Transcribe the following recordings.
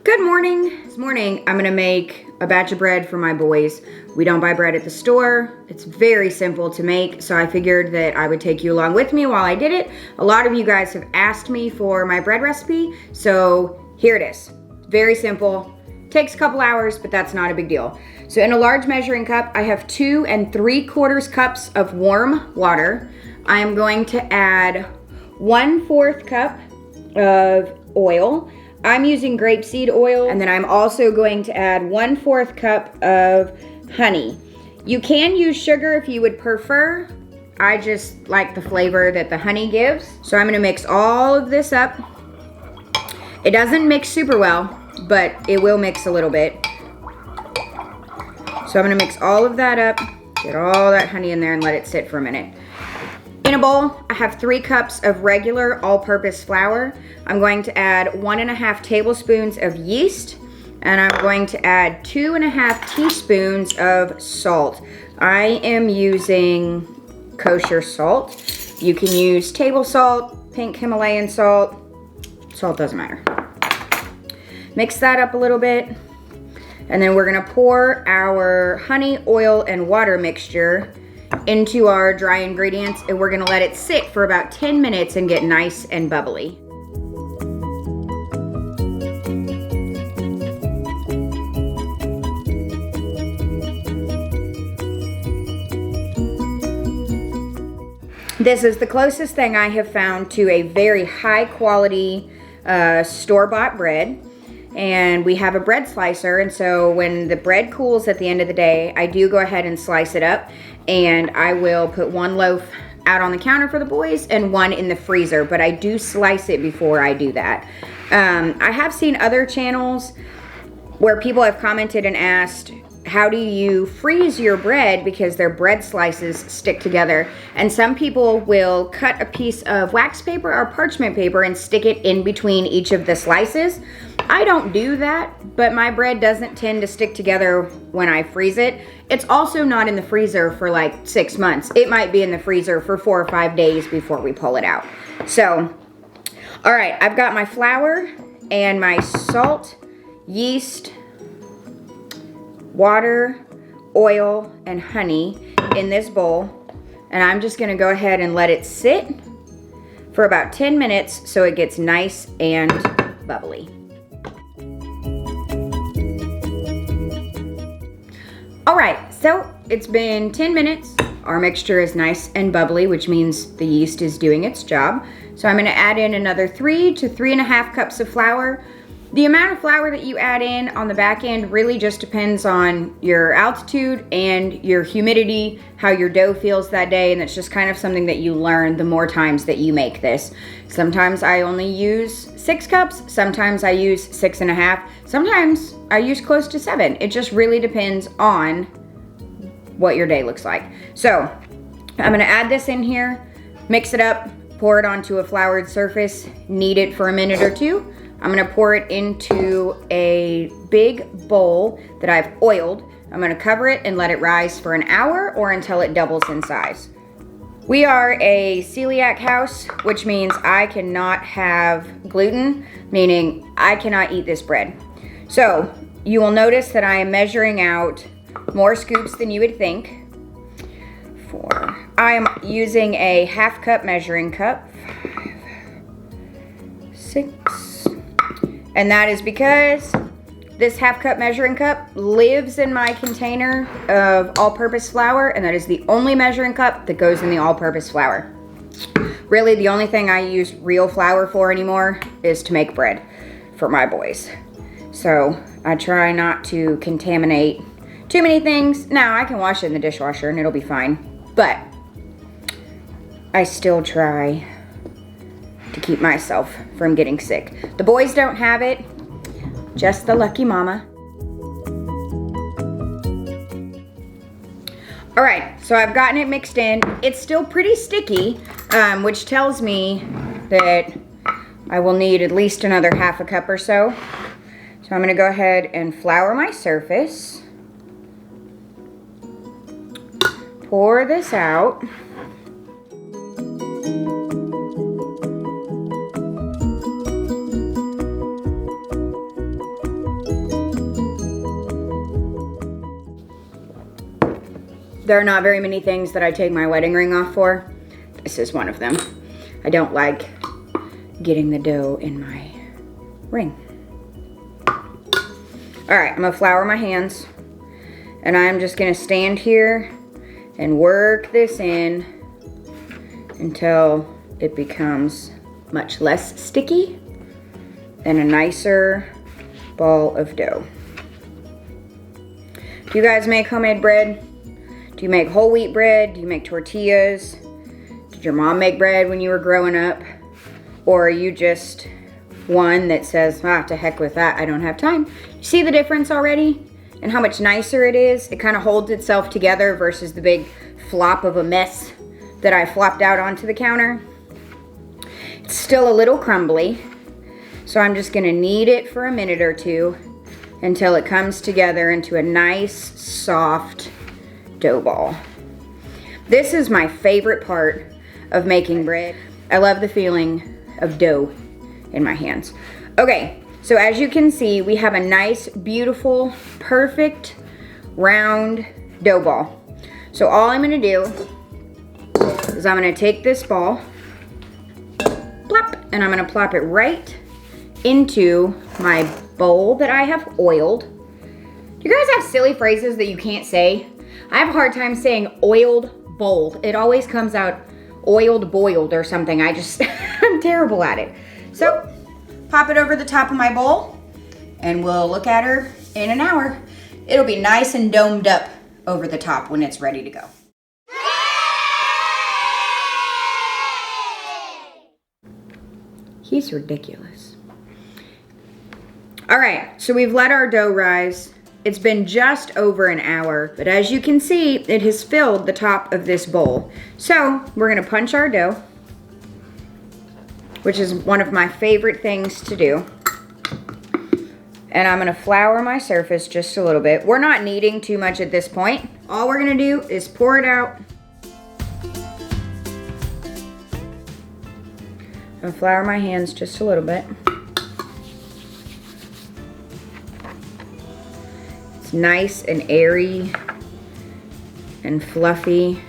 Good morning. This morning I'm gonna make a batch of bread for my boys. We don't buy bread at the store. It's very simple to make, so I figured that I would take you along with me while I did it. A lot of you guys have asked me for my bread recipe, so here it is. Very simple. Takes a couple hours, but that's not a big deal. So in a large measuring cup, I have 2 3/4 cups of warm water. I am going to add 1/4 cup of oil. I'm using grapeseed oil, and then I'm also going to add 1/4 cup of honey. You can use sugar if you would prefer. I just like the flavor that the honey gives. So I'm gonna mix all of this up. It doesn't mix super well, but it will mix a little bit. So I'm gonna mix all of that up, get all that honey in there and let it sit for a minute. In a bowl, I have 3 cups of regular all-purpose flour. I'm going to add 1½ tablespoons of yeast, and I'm going to add 2½ teaspoons of salt. I am using kosher salt. You can use table salt, pink Himalayan salt. Salt doesn't matter. Mix that up a little bit, and then we're gonna pour our honey, oil, and water mixture into our dry ingredients, and we're gonna let it sit for about 10 minutes and get nice and bubbly. This is the closest thing I have found to a very high quality store-bought bread. And we have a bread slicer, and so when the bread cools at the end of the day, I do go ahead and slice it up, and I will put 1 loaf out on the counter for the boys and 1 in the freezer, but I do slice it before I do that. I have seen other channels where people have commented and asked, how do you freeze your bread because their bread slices stick together? And some people will cut a piece of wax paper or parchment paper and stick it in between each of the slices. I don't do that, but my bread doesn't tend to stick together when I freeze it. It's also not in the freezer for like 6 months. It might be in the freezer for 4 or 5 days before we pull it out. So, all right, I've got my flour and my salt, yeast, water, oil, and honey in this bowl, and I'm just gonna go ahead and let it sit for about 10 minutes so it gets nice and bubbly. All right, so it's been 10 minutes. Our mixture is nice and bubbly, which means the yeast is doing its job. So I'm gonna add in another 3 to 3½ cups of flour. The amount of flour that you add in on the back end really just depends on your altitude and your humidity, how your dough feels that day, and it's just kind of something that you learn the more times that you make this. Sometimes I only use 6 cups, sometimes I use 6½, sometimes I use close to 7. It just really depends on what your day looks like. So I'm gonna add this in here, mix it up, pour it onto a floured surface, knead it for a minute or 2. I'm gonna pour it into a big bowl that I've oiled. I'm gonna cover it and let it rise for an hour or until it doubles in size. We are a celiac house, which means I cannot have gluten, meaning I cannot eat this bread. So you will notice that I am measuring out more scoops than you would think. I am using a 1/2 cup measuring cup. 6. And that is because this 1/2 cup measuring cup lives in my container of all-purpose flour, and that is the only measuring cup that goes in the all-purpose flour. Really, the only thing I use real flour for anymore is to make bread for my boys. So I try not to contaminate too many things. Now, I can wash it in the dishwasher and it'll be fine, but I still try to keep myself from getting sick. The boys don't have it, just the lucky mama. All right, so I've gotten it mixed in. It's still pretty sticky, which tells me that I will need at least another 1/2 cup or so. So I'm gonna go ahead and flour my surface. Pour this out. There are not very many things that I take my wedding ring off for. This is one of them. I don't like getting the dough in my ring. All right, I'm gonna flour my hands, and I'm just gonna stand here and work this in until it becomes much less sticky and a nicer ball of dough. Do you guys make homemade bread? Do you make whole wheat bread? Do you make tortillas? Did your mom make bread when you were growing up? Or are you just one that says, ah, to heck with that, I don't have time? You see the difference already? And how much nicer it is? It kind of holds itself together versus the big flop of a mess that I flopped out onto the counter. It's still a little crumbly, so I'm just gonna knead it for a minute or two until it comes together into a nice, soft dough ball. This is my favorite part of making bread. I love the feeling of dough in my hands. Okay, so as you can see, we have a nice, beautiful, perfect, round dough ball. So all I'm gonna do is I'm gonna take this ball, plop, and I'm gonna plop it right into my bowl that I have oiled. Do you guys have silly phrases that you can't say? I have a hard time saying oiled bowl. It always comes out oiled boiled or something. I'm terrible at it. So pop it over the top of my bowl and we'll look at her in an hour. It'll be nice and domed up over the top when it's ready to go. He's ridiculous. All right, so we've let our dough rise. It's been just over an hour, but as you can see, it has filled the top of this bowl. So we're gonna punch our dough, which is one of my favorite things to do. And I'm gonna flour my surface just a little bit. We're not kneading too much at this point. All we're gonna do is pour it out. I'm gonna flour my hands just a little bit. Nice and airy and fluffy,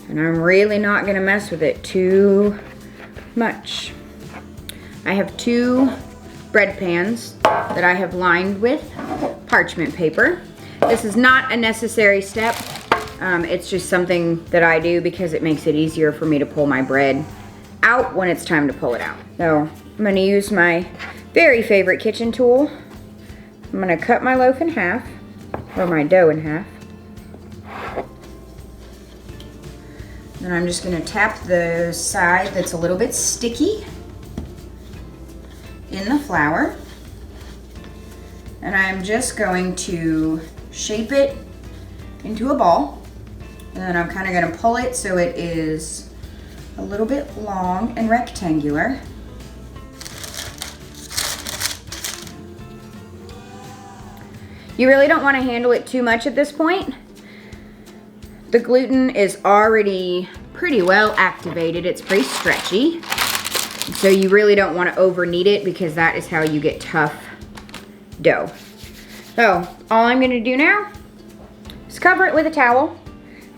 and I'm really not gonna mess with it too much. I have 2 bread pans that I have lined with parchment paper. This is not a necessary step. It's just something that I do because it makes it easier for me to pull my bread out when it's time to pull it out. So I'm gonna use my very favorite kitchen tool. I'm gonna cut my loaf in half, or my dough in half. And I'm just gonna tap the side that's a little bit sticky in the flour. And I'm just going to shape it into a ball. And then I'm kind of gonna pull it so it is a little bit long and rectangular. You really don't want to handle it too much at this point. The gluten is already pretty well activated. It's pretty stretchy. So you really don't want to over knead it because that is how you get tough dough. So all I'm going to do now is cover it with a towel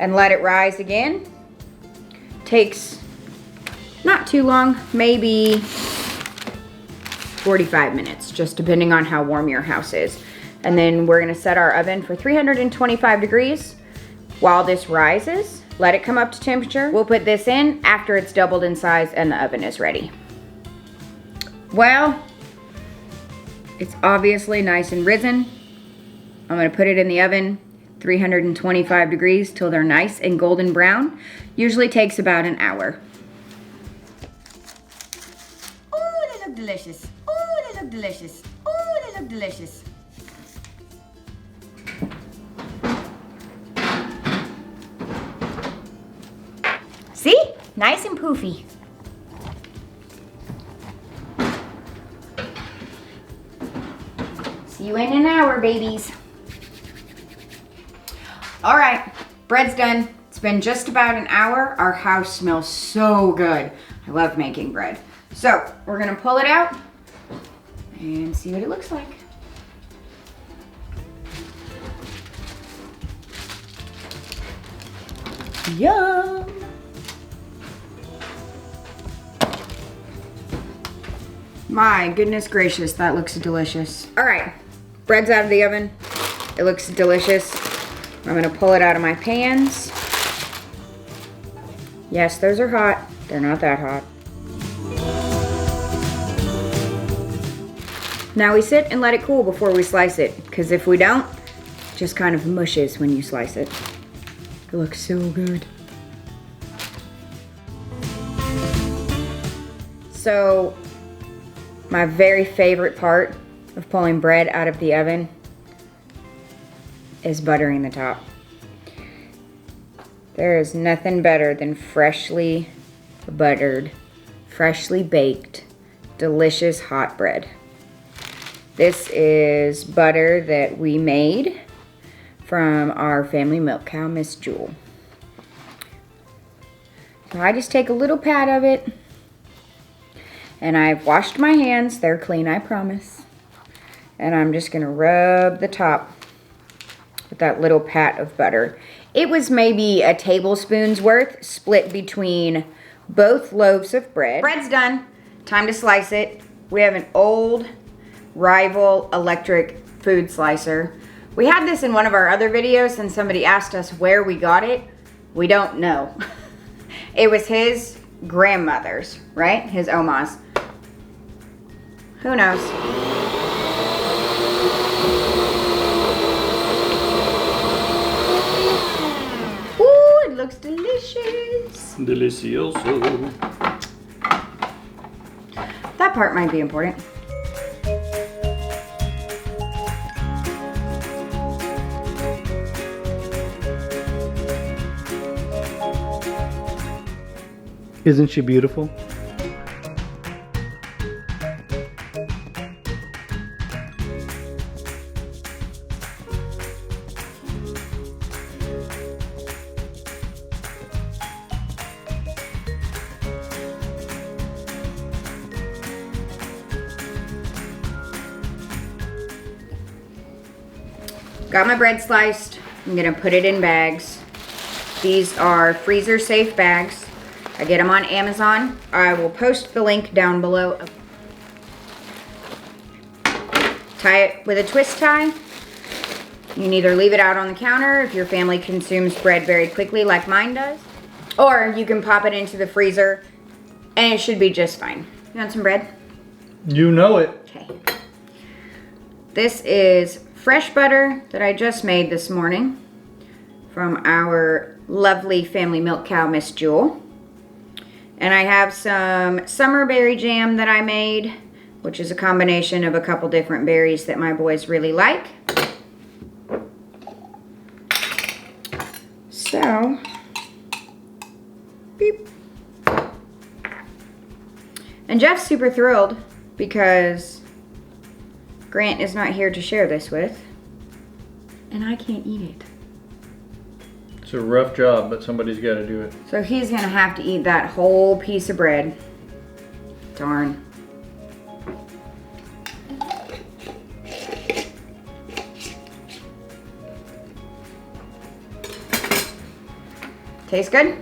and let it rise again. Takes not too long, maybe 45 minutes, just depending on how warm your house is. And then we're gonna set our oven for 325 degrees. While this rises, let it come up to temperature. We'll put this in after it's doubled in size and the oven is ready. Well, it's obviously nice and risen. I'm gonna put it in the oven, 325 degrees till they're nice and golden brown. Usually takes about an hour. Oh, they look delicious. Oh, they look delicious. Oh, they look delicious. See? Nice and poofy. See you in an hour, babies. All right, bread's done. It's been just about an hour. Our house smells so good. I love making bread. So we're gonna pull it out and see what it looks like. Yum! My goodness gracious, that looks delicious. All right, bread's out of the oven. It looks delicious. I'm gonna pull it out of my pans. Yes, those are hot. They're not that hot. Now we sit and let it cool before we slice it, because if we don't, it just kind of mushes when you slice it. It looks so good. So, my very favorite part of pulling bread out of the oven is buttering the top. There is nothing better than freshly buttered, freshly baked, delicious hot bread. This is butter that we made from our family milk cow, Miss Jewel. So I just take a little pat of it, and I've washed my hands. They're clean, I promise. And I'm just gonna rub the top with that little pat of butter. It was maybe a tablespoon's worth split between both loaves of bread. Bread's done, time to slice it. We have an old Rival electric food slicer. We had this in one of our other videos and somebody asked us where we got it. We don't know. It was his grandmother's, right? His Oma's. Who knows? Ooh, it looks delicious. Delicioso. That part might be important. Isn't she beautiful? Got my bread sliced. I'm gonna put it in bags. These are freezer safe bags. I get them on Amazon. I will post the link down below. Tie it with a twist tie. You can either leave it out on the counter if your family consumes bread very quickly like mine does, or you can pop it into the freezer and it should be just fine. You want some bread? You know it. Okay. This is fresh butter that I just made this morning from our lovely family milk cow, Miss Jewel. And I have some summer berry jam that I made, which is a combination of a couple different berries that my boys really like. So, beep. And Jeff's super thrilled because Grant is not here to share this with, and I can't eat it. It's a rough job, but somebody's got to do it. So he's gonna have to eat that whole piece of bread. Darn. Tastes good?